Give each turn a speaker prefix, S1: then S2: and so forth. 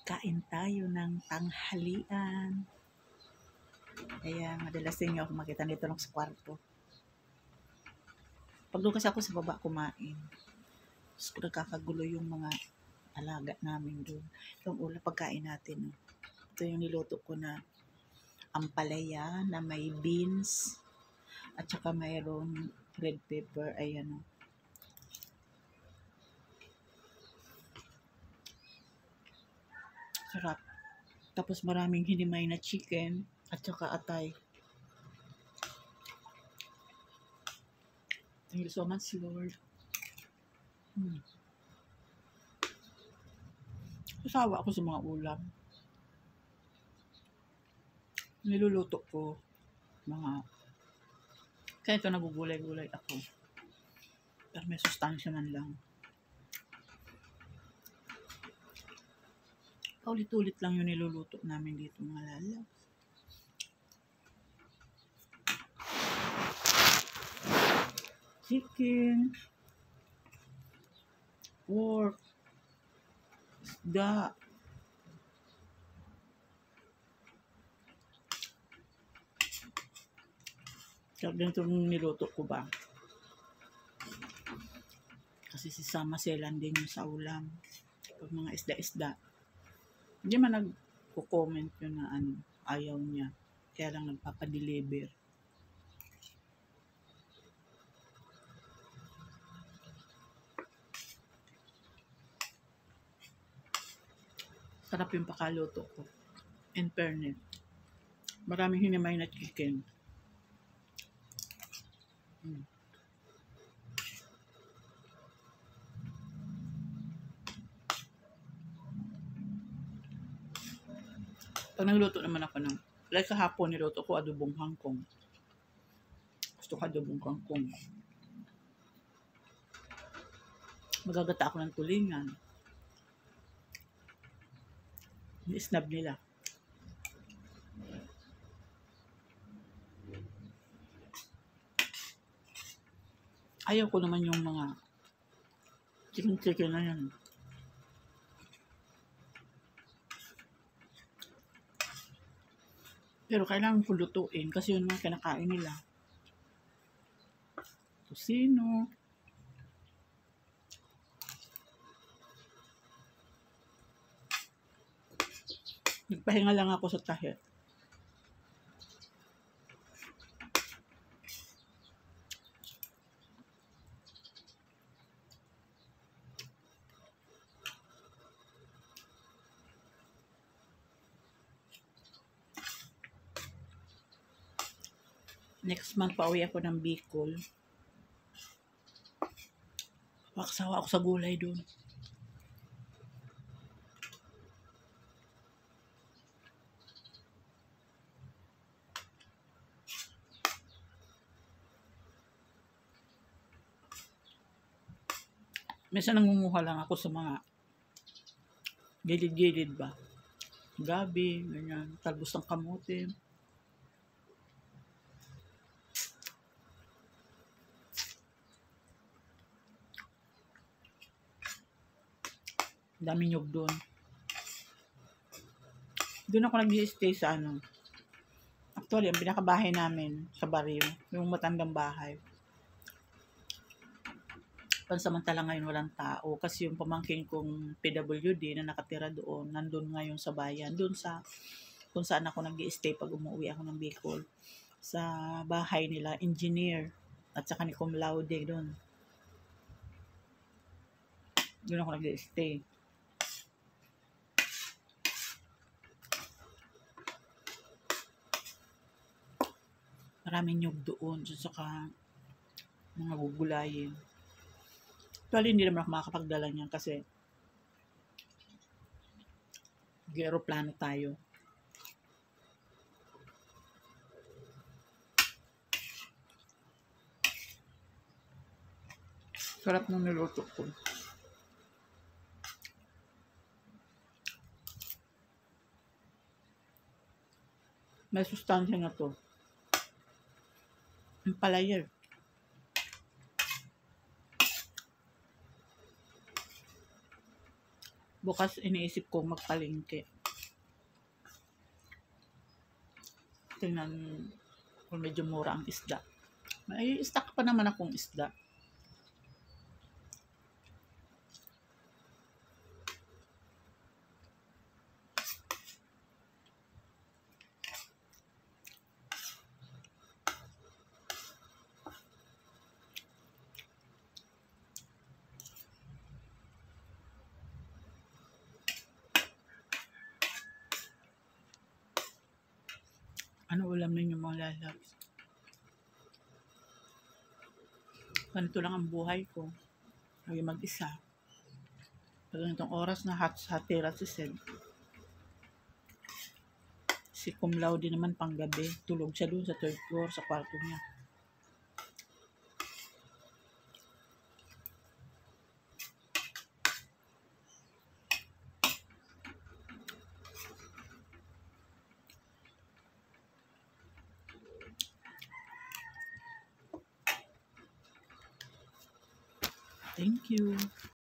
S1: Kain tayo ng tanghalian. Kaya madalas din ako makita dito lang sa kwarto. Pag doon kasi ako sa baba kumain, tapos nagkakagulo yung mga alaga namin doon. Itong ulam pagkain natin. Ito yung niluto ko na ampalaya na may beans at saka mayroong red pepper. Ayan o. Sarap. Tapos maraming hinimay na chicken at saka atay. Thank you so much, Lord. Sasawa ako sa mga ulam. Niluluto ko mga kaya ito nagugulay-gulay ako. Pero may sustansya man lang. Paulit-ulit lang yung niluluto namin dito mga lalaw. Chicken, pork, isda. Sarap din itong niluto ko ba? Kasi si Sama selan din yung sa ulam. Pag mga isda-isda. Hindi man nagko-comment yun na ayaw niya. Kaya lang nagpapadeliver. Sarap yung pakaluto ko. In fairness. Maraming hinimay na chicken. Pag nagluto naman ako ng, like kahapon niluto ko adobong kangkong. Gusto ko adobong kangkong. Magagata ako ng tulingan. Ni-snap nila. Ayaw ko naman yung mga chicken na yan. Pero kailangan ko lutuin kasi yun mga kinakain nila. Tusino. Nagpahinga lang ako sa tahi. Next month pauwi ako ng Bicol. Paksawa ako sa gulay doon. Minsan nangunguha lang ako sa mga gilid-gilid ba. Gabi, ganyan, talbos ng kamote. Dami nyug doon. Doon ako nag-i-stay sa Actually, ang pinakabahay namin sa baryo, yung matandang bahay. Pansamantala ngayon walang tao kasi yung pamangkin kong PWD na nakatira doon, nandun ngayon sa bayan, doon sa kung saan ako nag-i-stay pag umuwi ako ng Bicol. Sa bahay nila, engineer, at saka ni Cum Laude doon. Doon ako nag-i-stay. Maraming nyug doon, saka mga gugulayin. Actually, hindi naman ako makakapagdala niyan kasi mag-aeroplano tayo. Sarap ng niluto ko. May sustansya na to. Ang palaya. Bukas iniisip kong magpalengke. Tingnan kung medyo mura ang isda. May stock pa naman akong isda. Ano ulam ninyo mga lalabs? Ganito lang ang buhay ko. Lagi mag-isa. Pag ganitong oras na hatira si Sed. Si Cum Laude naman panggabi. Tulog siya doon sa third floor sa kwarto niya. Thank you.